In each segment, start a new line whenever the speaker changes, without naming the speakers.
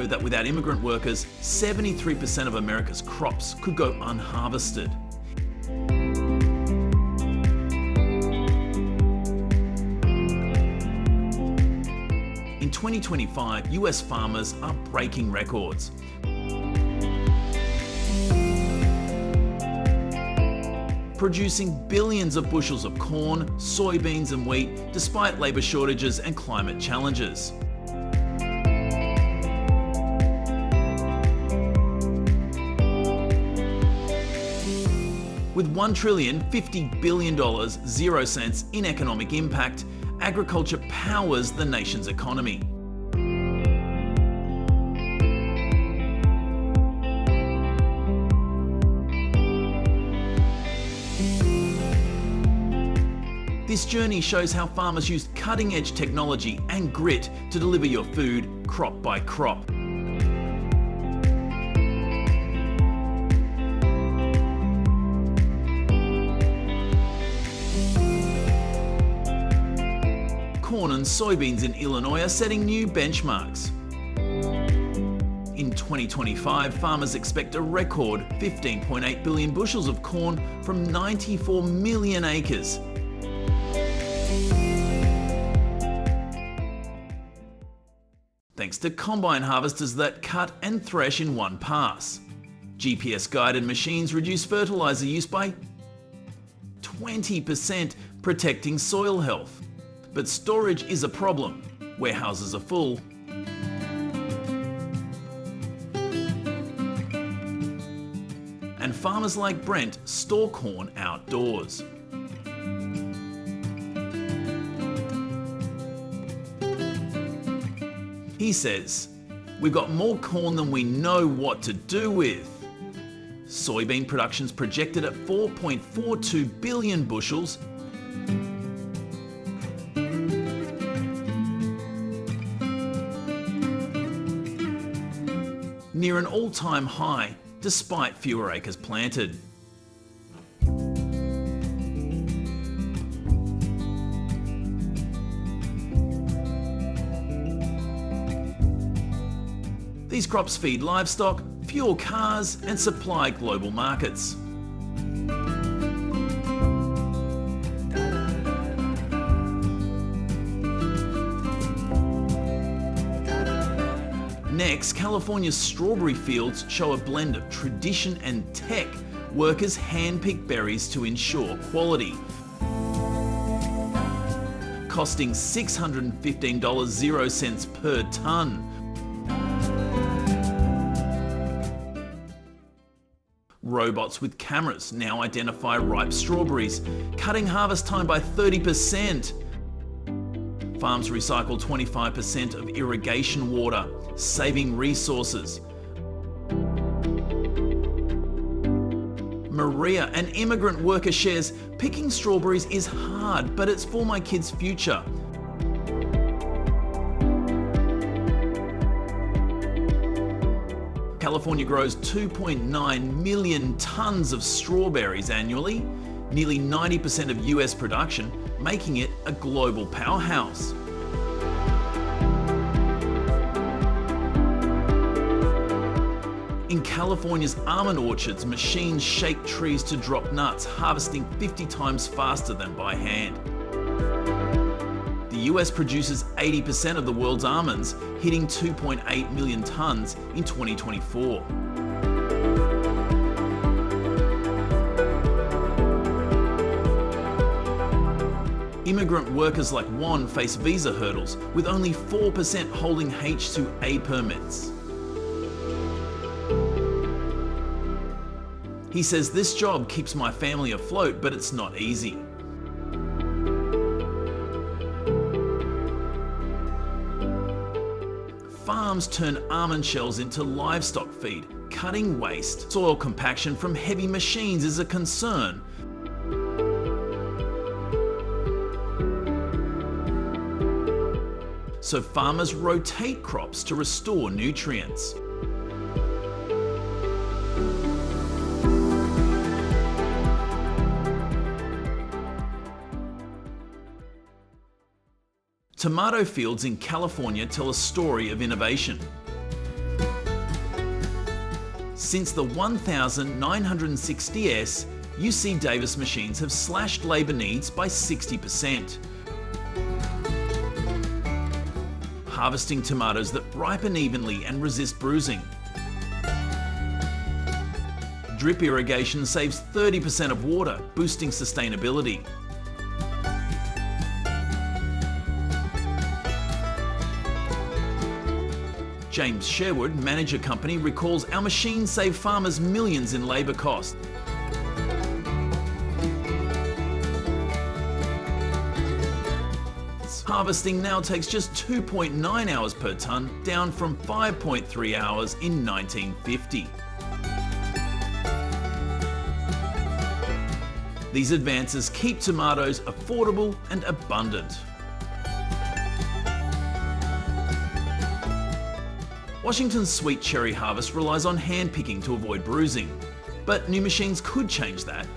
estimated that without immigrant workers, 73% of America's crops could go unharvested. In 2025, US farmers are breaking records. Producing billions of bushels of corn, soybeans and wheat despite labour shortages and climate challenges. With $1.05 trillion, 0 cents in economic impact, agriculture powers the nation's economy. This journey shows how farmers use cutting-edge technology and grit to deliver your food crop by crop. Corn and soybeans in Illinois are setting new benchmarks. In 2025, farmers expect a record 15.8 billion bushels of corn from 94 million acres. Thanks to combine harvesters that cut and thresh in one pass. GPS-guided machines reduce fertilizer use by 20%, protecting soil health. But storage is a problem. Warehouses are full. And farmers like Brent store corn outdoors. He says, "We've got more corn than we know what to do with." Soybean production's projected at 4.42 billion bushels. Near an all-time high, despite fewer acres planted. These crops feed livestock, fuel cars, and supply global markets. Next, California's strawberry fields show a blend of tradition and tech. Workers hand-pick berries to ensure quality. Costing $615, 0 cents per tonne. Robots with cameras now identify ripe strawberries, cutting harvest time by 30%. Farms recycle 25% of irrigation water, saving resources. Maria, an immigrant worker, shares, "Picking strawberries is hard, but it's for my kids' future." California grows 2.9 million tonnes of strawberries annually, nearly 90% of US production, making it a global powerhouse. In California's almond orchards, machines shake trees to drop nuts, harvesting 50 times faster than by hand. The US produces 80% of the world's almonds, hitting 2.8 million tonnes in 2024. Immigrant workers like Juan face visa hurdles, with only 4% holding H-2A permits. He says, "This job keeps my family afloat, but it's not easy." Farms turn almond shells into livestock feed, cutting waste. Soil compaction from heavy machines is a concern. So farmers rotate crops to restore nutrients. Tomato fields in California tell a story of innovation. Since the 1960s, UC Davis machines have slashed labour needs by 60%. Harvesting tomatoes that ripen evenly and resist bruising. Drip irrigation saves 30% of water, boosting sustainability. James Sherwood, manager company, recalls our machines save farmers millions in labour costs. Harvesting now takes just 2.9 hours per tonne, down from 5.3 hours in 1950. These advances keep tomatoes affordable and abundant. Washington's sweet cherry harvest relies on hand picking to avoid bruising, but new machines could change that.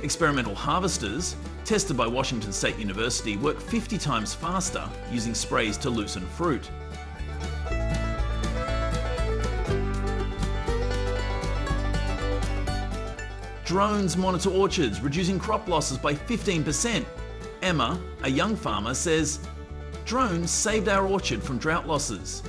Experimental harvesters, tested by Washington State University, work 50 times faster using sprays to loosen fruit. Drones monitor orchards, reducing crop losses by 15%. Emma, a young farmer, says, "Drones saved our orchard from drought losses."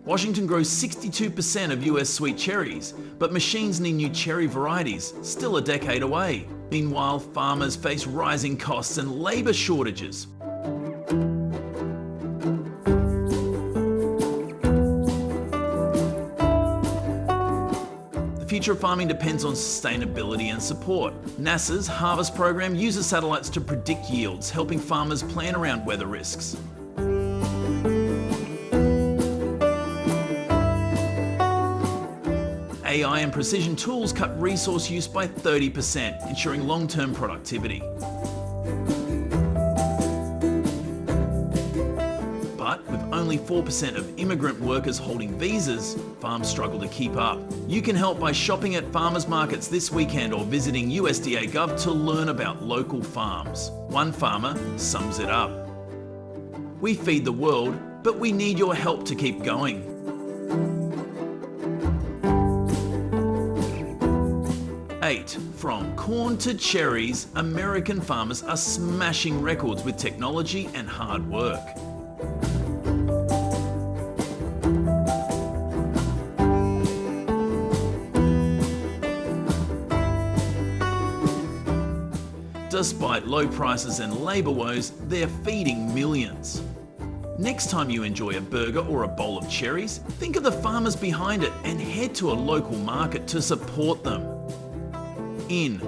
Washington grows 62% of US sweet cherries, but machines need new cherry varieties, still a decade away. Meanwhile, farmers face rising costs and labour shortages. The future of farming depends on sustainability and support. NASA's Harvest program uses satellites to predict yields, helping farmers plan around weather risks. AI and precision tools cut resource use by 30%, ensuring long-term productivity. But with only 4% of immigrant workers holding visas, farms struggle to keep up. You can help by shopping at farmers markets this weekend or visiting USDA Gov to learn about local farms. One farmer sums it up: "We feed the world, but we need your help to keep going." From corn to cherries, American farmers are smashing records with technology and hard work. Despite low prices and labour woes, they're feeding millions. Next time you enjoy a burger or a bowl of cherries, think of the farmers behind it and head to a local market to support them. In.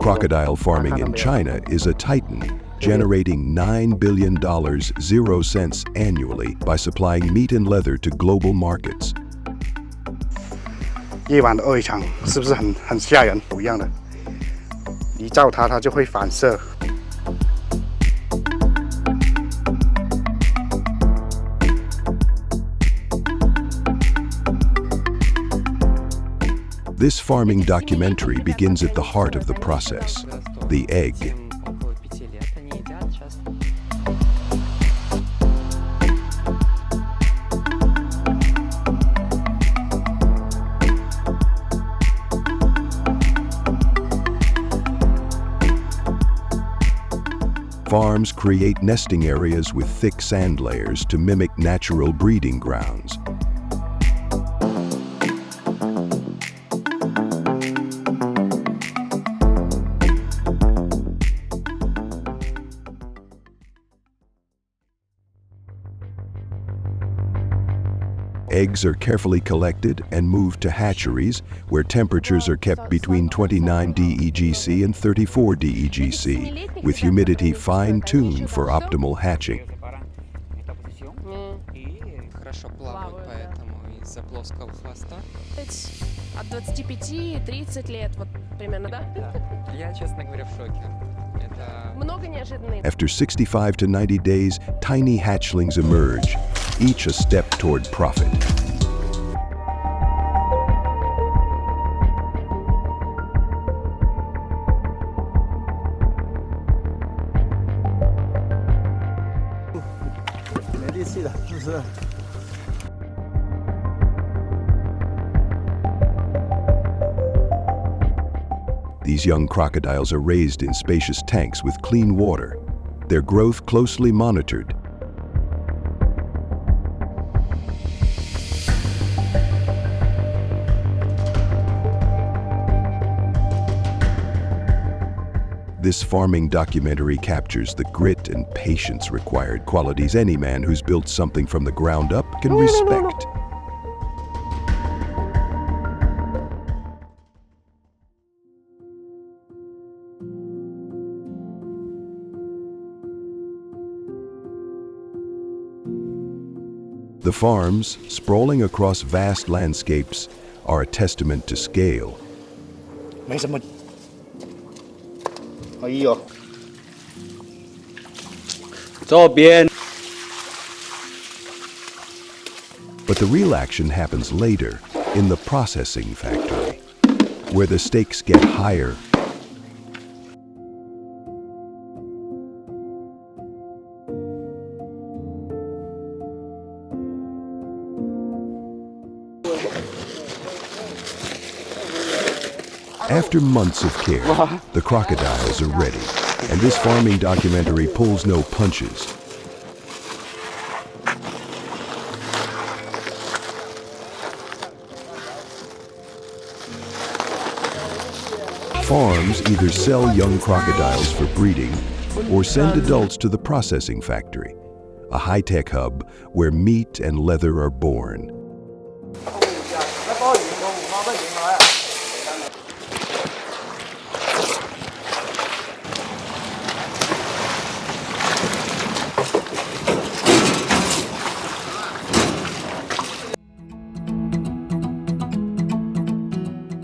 Crocodile farming in China is a titan, generating $9 billion 0 cents annually by supplying meat and leather to global markets.
夜晚的鳄鱼场是不是很吓人？不一样的，你照它，它就会反射。
This farming documentary begins at the heart of the process, the egg. Farms create nesting areas with thick sand layers to mimic natural breeding grounds. Eggs are carefully collected and moved to hatcheries, where temperatures are kept between 29 DEGC and 34 DEGC, with humidity fine-tuned for optimal hatching.
Хорошо плавают, поэтому из-за плоского хвоста.
От 25-30 лет, вот примерно, да?
Я, честно говоря, в шоке. Это...
Много неожиданных.
After 65 to 90 days, tiny hatchlings emerge, each a step toward profit. These young crocodiles are raised in spacious tanks with clean water, their growth closely monitored. This farming documentary captures the grit and patience required, qualities any man who's built something from the ground up can respect. The farms, sprawling across vast landscapes, are a testament to scale.
没什么。哎呦，这边。
But the real action happens later, in the processing factory, where the stakes get higher. After months of care, the crocodiles are ready, and this farming documentary pulls no punches. Farms either sell young crocodiles for breeding or send adults to the processing factory, a high-tech hub where meat and leather are born.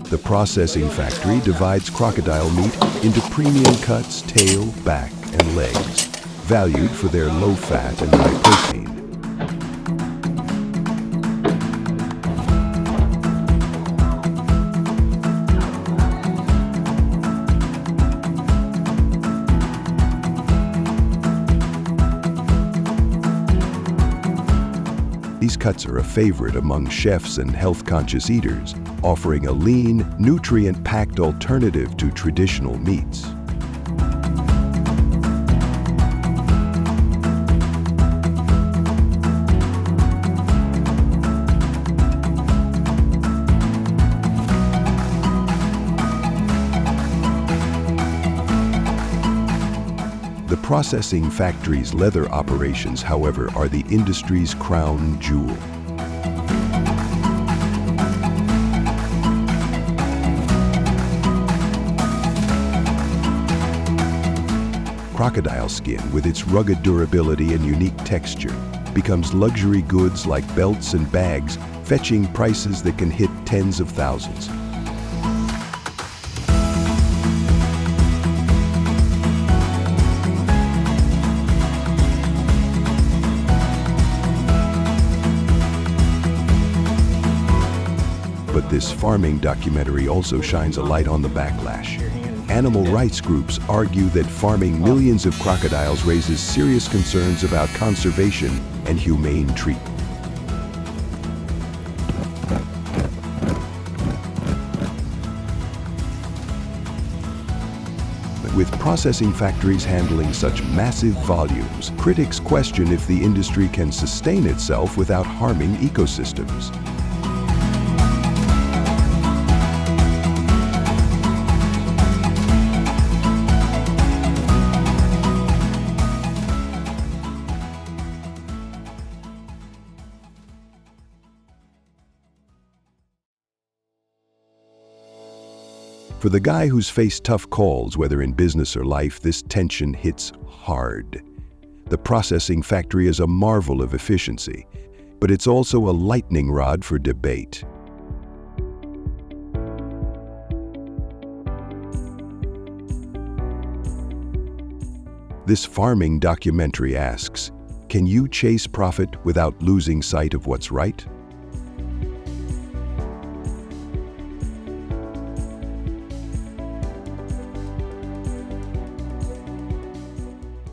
The processing factory divides crocodile meat into premium cuts, tail, back, and legs, valued for their low fat and high protein. These cuts are a favorite among chefs and health-conscious eaters, offering a lean, nutrient-packed alternative to traditional meats. The processing factory's leather operations, however, are the industry's crown jewel. Crocodile skin, with its rugged durability and unique texture, becomes luxury goods like belts and bags, fetching prices that can hit tens of thousands. But this farming documentary also shines a light on the backlash. Animal rights groups argue that farming millions of crocodiles raises serious concerns about conservation and humane treatment. With processing factories handling such massive volumes, critics question if the industry can sustain itself without harming ecosystems. For the guy who's faced tough calls, whether in business or life, this tension hits hard. The processing factory is a marvel of efficiency, but it's also a lightning rod for debate. This farming documentary asks, can you chase profit without losing sight of what's right?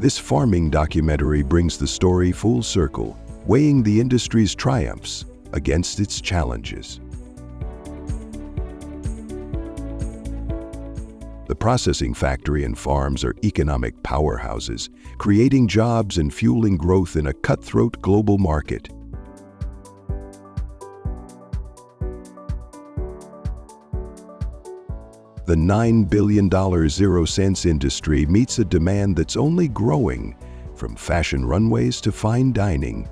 This farming documentary brings the story full circle, weighing the industry's triumphs against its challenges. The processing factory and farms are economic powerhouses, creating jobs and fueling growth in a cutthroat global market. The $9 billion zero-cents industry meets a demand that's only growing, from fashion runways to fine dining.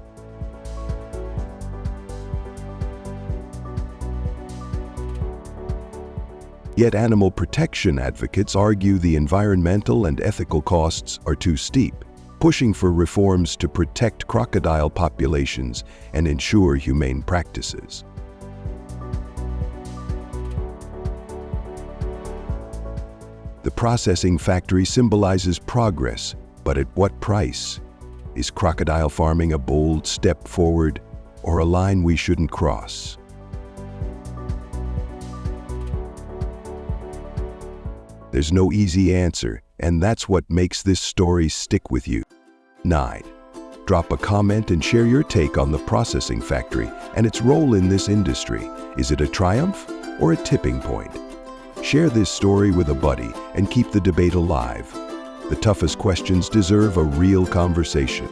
Yet animal protection advocates argue the environmental and ethical costs are too steep, pushing for reforms to protect crocodile populations and ensure humane practices. The processing factory symbolizes progress, but at what price? Is crocodile farming a bold step forward or a line we shouldn't cross? There's no easy answer, and that's what makes this story stick with you. 9. Drop a comment and share your take on the processing factory and its role in this industry. Is it a triumph or a tipping point? Share this story with a buddy and keep the debate alive. The toughest questions deserve a real conversation.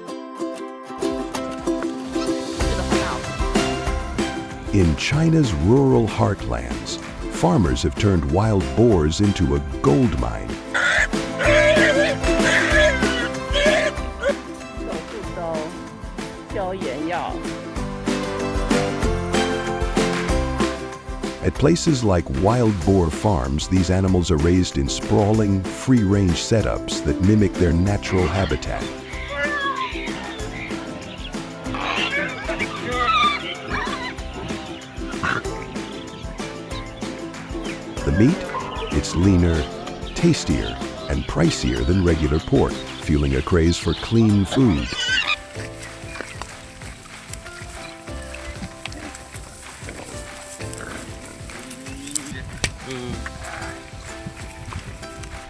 In China's rural heartlands, farmers have turned wild boars into a gold mine. At places like wild boar farms, these animals are raised in sprawling, free-range setups that mimic their natural habitat. The meat? It's leaner, tastier, and pricier than regular pork, fueling a craze for clean food.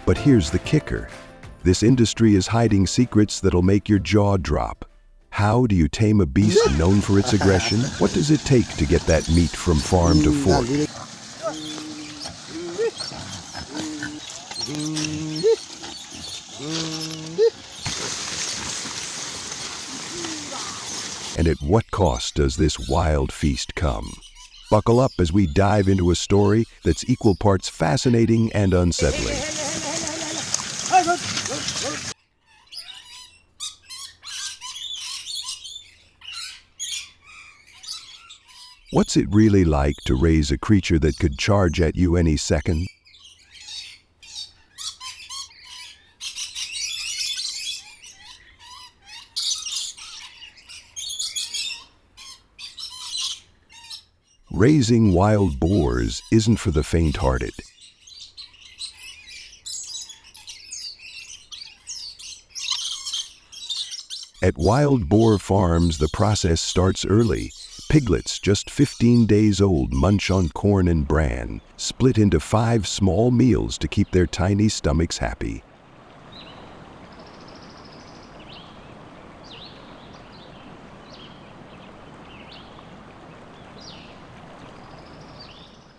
But here's the kicker. This industry is hiding secrets that'll make your jaw drop. How do you tame a beast known for its aggression? What does it take to get that meat from farm to fork? And at what cost does this wild feast come? Buckle up as we dive into a story that's equal parts fascinating and unsettling. What's it really like to raise a creature that could charge at you any second? Raising wild boars isn't for the faint-hearted. At wild boar farms, the process starts early. Piglets, just 15 days old, munch on corn and bran, split into 5 small meals to keep their tiny stomachs happy.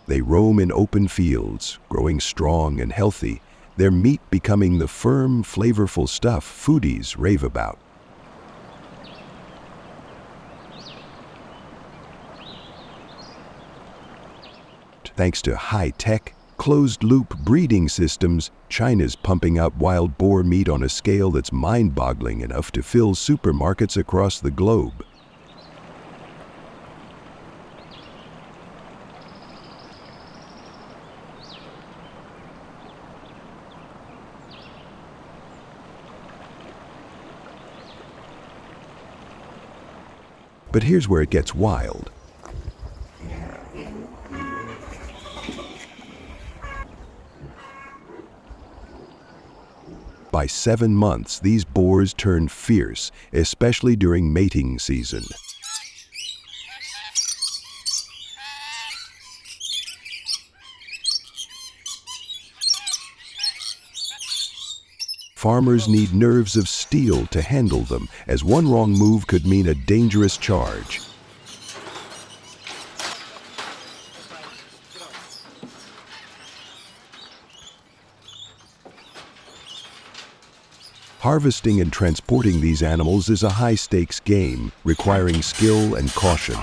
They roam in open fields, growing strong and healthy, their meat becoming the firm, flavorful stuff foodies rave about. Thanks to high-tech, closed-loop breeding systems, China's pumping out wild boar meat on a scale that's mind-boggling enough to fill supermarkets across the globe. But here's where it gets wild. By 7 months, these boars turn fierce, especially during mating season. Farmers need nerves of steel to handle them, as one wrong move could mean a dangerous charge. Harvesting and transporting these animals is a high-stakes game, requiring skill and caution.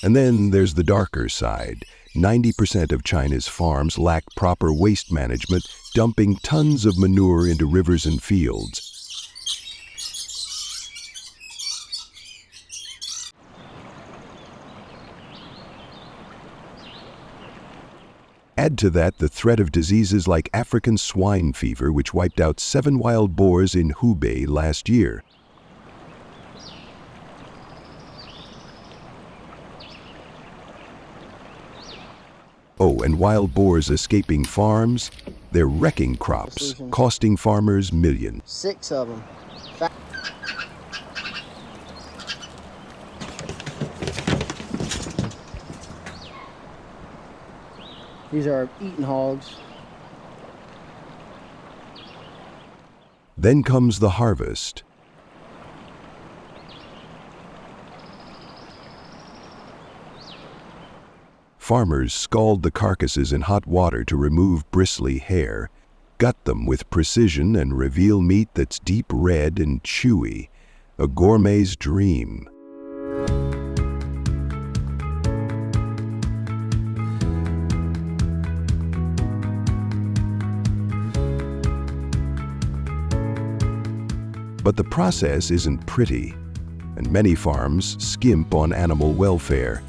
And then there's the darker side. 90% of China's farms lack proper waste management, dumping tons of manure into rivers and fields. Add to that the threat of diseases like African swine fever, which wiped out 7 wild boars in Hubei last year. Oh, and wild boars escaping farms, they're wrecking crops, costing farmers millions.
6 of them. These are eating hogs.
Then comes the harvest. Farmers scald the carcasses in hot water to remove bristly hair, gut them with precision, and reveal meat that's deep red and chewy, a gourmet's dream. But the process isn't pretty, and many farms skimp on animal welfare,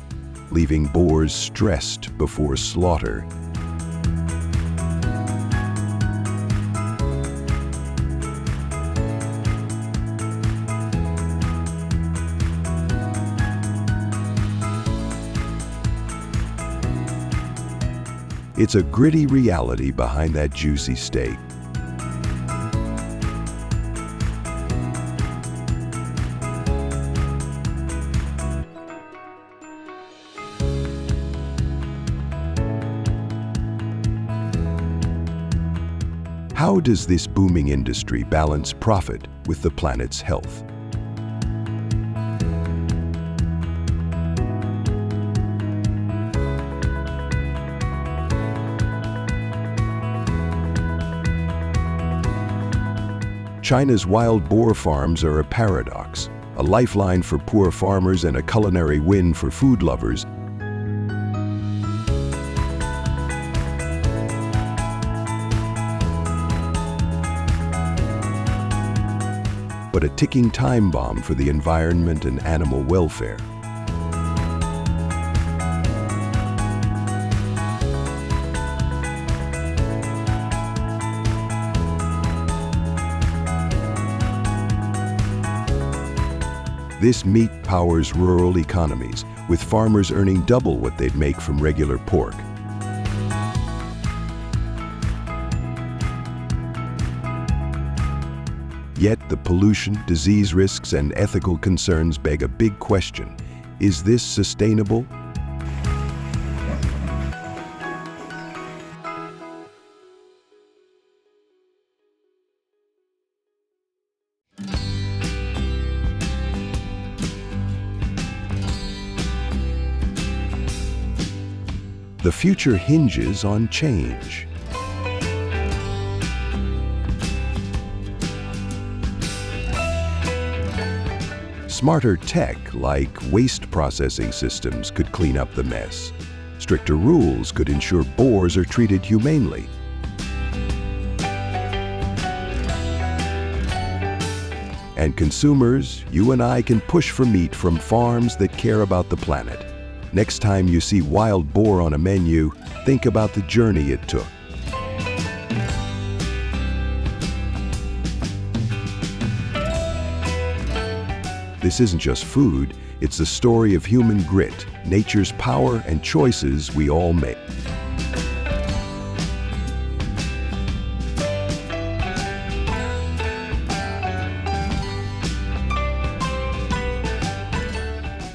leaving boars stressed before slaughter. It's a gritty reality behind that juicy steak. How does this booming industry balance profit with the planet's health? China's wild boar farms are a paradox, a lifeline for poor farmers and a culinary win for food lovers. But a ticking time bomb for the environment and animal welfare. This meat powers rural economies, with farmers earning double what they'd make from regular pork. Yet the pollution, disease risks, and ethical concerns beg a big question. Is this sustainable? The future hinges on change. Smarter tech, like waste processing systems, could clean up the mess. Stricter rules could ensure boars are treated humanely. And consumers, you and I can push for meat from farms that care about the planet. Next time you see wild boar on a menu, think about the journey it took. This isn't just food, it's the story of human grit, nature's power, and choices we all make.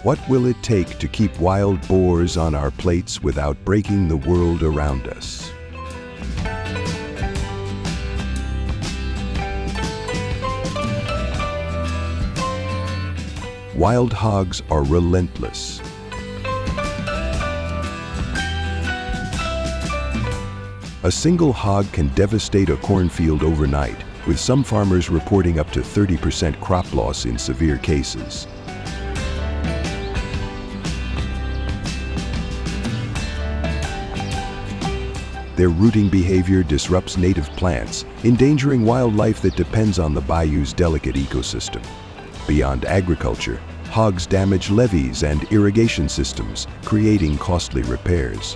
What will it take to keep wild boars on our plates without breaking the world around us? Wild hogs are relentless. A single hog can devastate a cornfield overnight, with some farmers reporting up to 30% crop loss in severe cases. Their rooting behavior disrupts native plants, endangering wildlife that depends on the bayou's delicate ecosystem. Beyond agriculture, hogs damage levees and irrigation systems, creating costly repairs.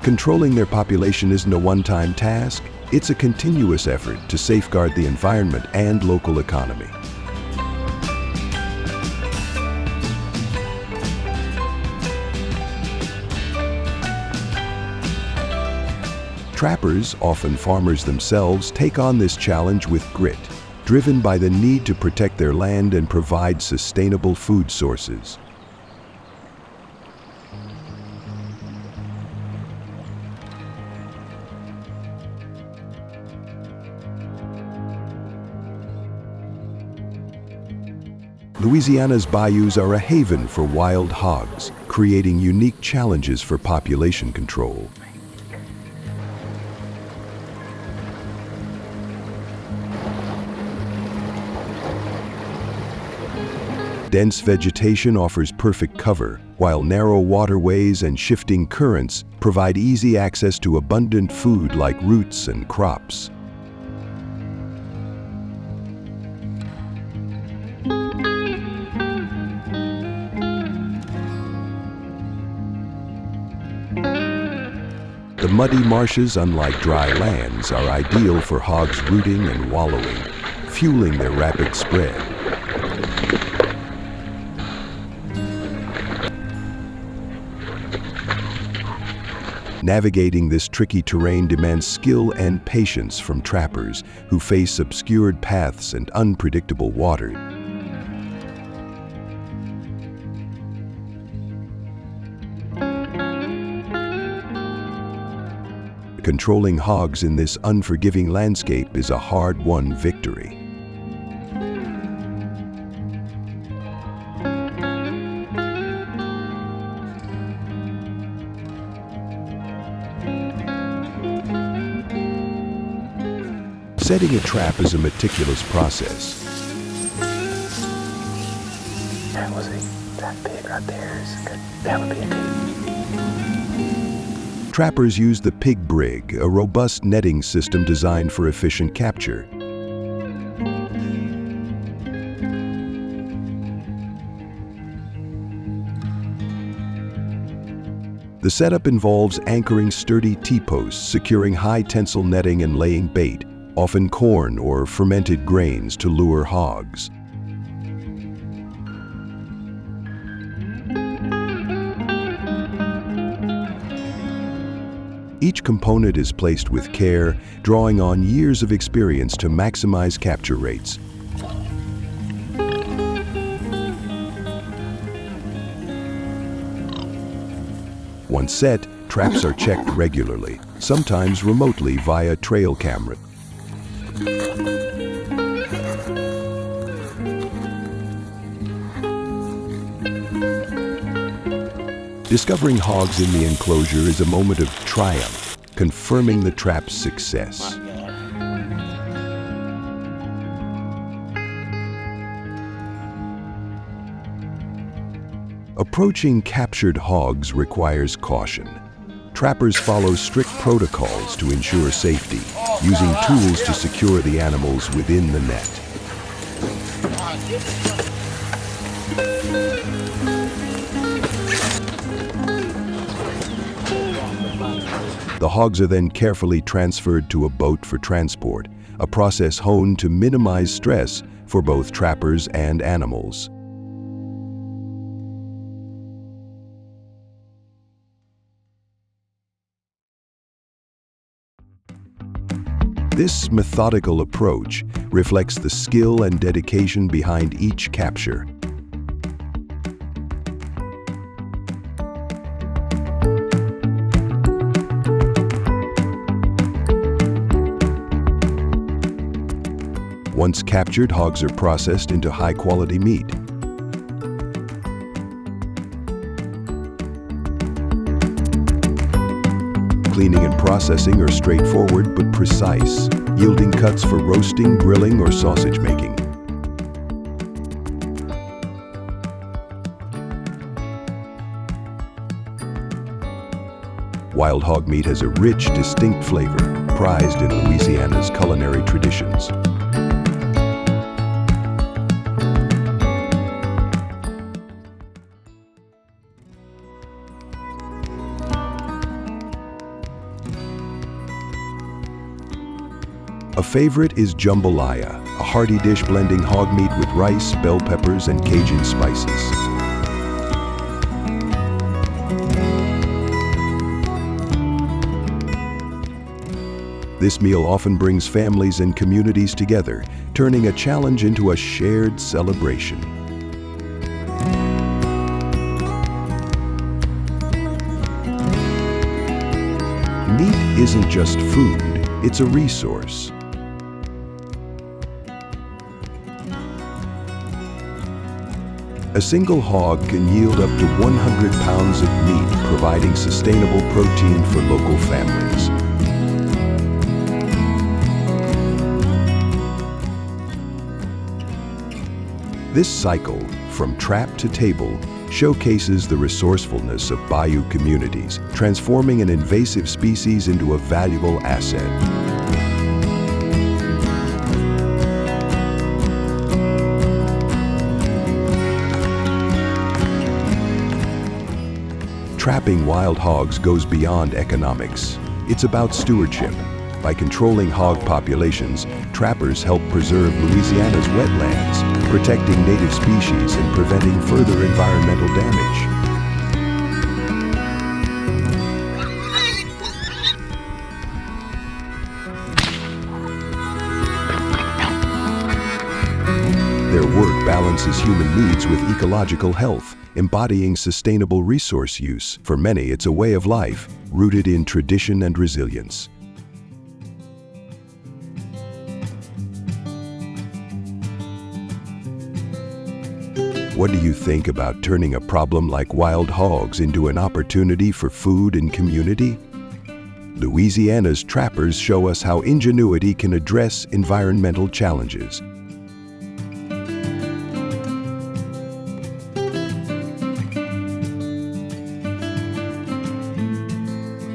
Controlling their population isn't a one-time task, it's a continuous effort to safeguard the environment and local economy. Trappers, often farmers themselves, take on this challenge with grit, driven by the need to protect their land and provide sustainable food sources. Louisiana's bayous are a haven for wild hogs, creating unique challenges for population control. Dense vegetation offers perfect cover, while narrow waterways and shifting currents provide easy access to abundant food like roots and crops. The muddy marshes, unlike dry lands, are ideal for hogs rooting and wallowing, fueling their rapid spread. Navigating this tricky terrain demands skill and patience from trappers who face obscured paths and unpredictable water. Controlling hogs in this unforgiving landscape is a hard-won victory. Setting a trap is a meticulous process.
That pig right there is good. That would be a pig.
Trappers use the pig brig, a robust netting system designed for efficient capture. The setup involves anchoring sturdy T-posts, securing high-tensile netting, and laying bait, often corn or fermented grains, to lure hogs. Each component is placed with care, drawing on years of experience to maximize capture rates. Once set, traps are checked regularly, sometimes remotely via trail camera. Discovering hogs in the enclosure is a moment of triumph, confirming the trap's success. Approaching captured hogs requires caution. Trappers follow strict protocols to ensure safety, using tools to secure the animals within the net. The hogs are then carefully transferred to a boat for transport, a process honed to minimize stress for both trappers and animals. This methodical approach reflects the skill and dedication behind each capture. Once captured, hogs are processed into high-quality meat. Cleaning and processing are straightforward but precise, yielding cuts for roasting, grilling, or sausage making. Wild hog meat has a rich, distinct flavor, prized in Louisiana's culinary traditions. A favorite is jambalaya, a hearty dish blending hog meat with rice, bell peppers, and Cajun spices. This meal often brings families and communities together, turning a challenge into a shared celebration. Meat isn't just food, it's a resource. A single hog can yield up to 100 pounds of meat, providing sustainable protein for local families. This cycle, from trap to table, showcases the resourcefulness of bayou communities, transforming an invasive species into a valuable asset. Trapping wild hogs goes beyond economics. It's about stewardship. By controlling hog populations, trappers help preserve Louisiana's wetlands, protecting native species and preventing further environmental damage. Their work balances human needs with ecological health, embodying sustainable resource use. For many, it's a way of life, rooted in tradition and resilience. What do you think about turning a problem like wild hogs into an opportunity for food and community? Louisiana's trappers show us how ingenuity can address environmental challenges.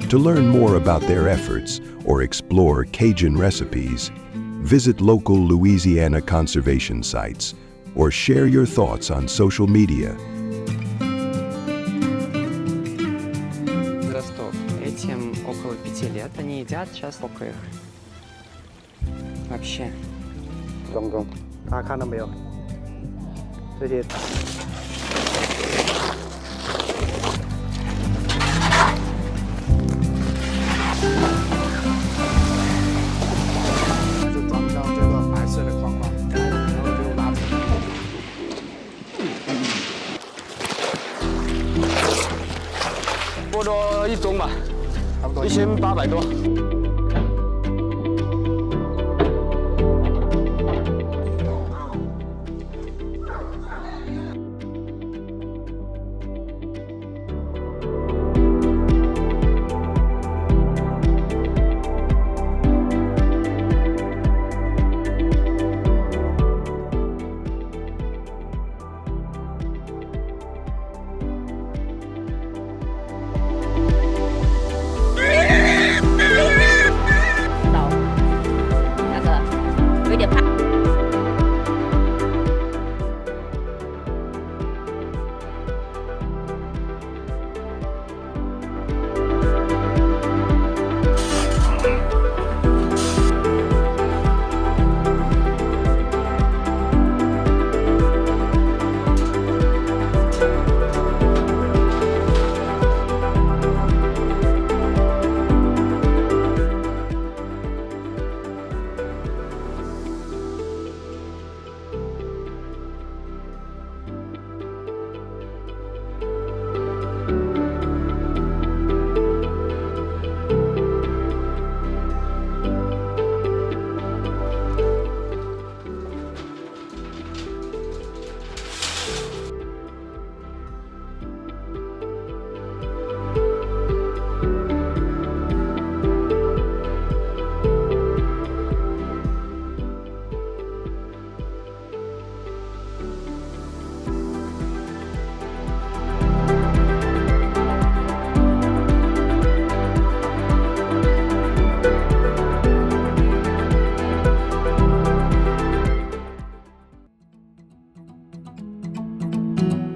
To learn more about their efforts or explore Cajun recipes, visit local Louisiana conservation sites or share your thoughts on social media.
Ростов. Этим около 5 лет. Они едят сейчас только их. Вообще.
中，大家看到没有？这些。就装上这个白色的框框，然后就拉出来。差不多1吨吧，差不多1800多。
了。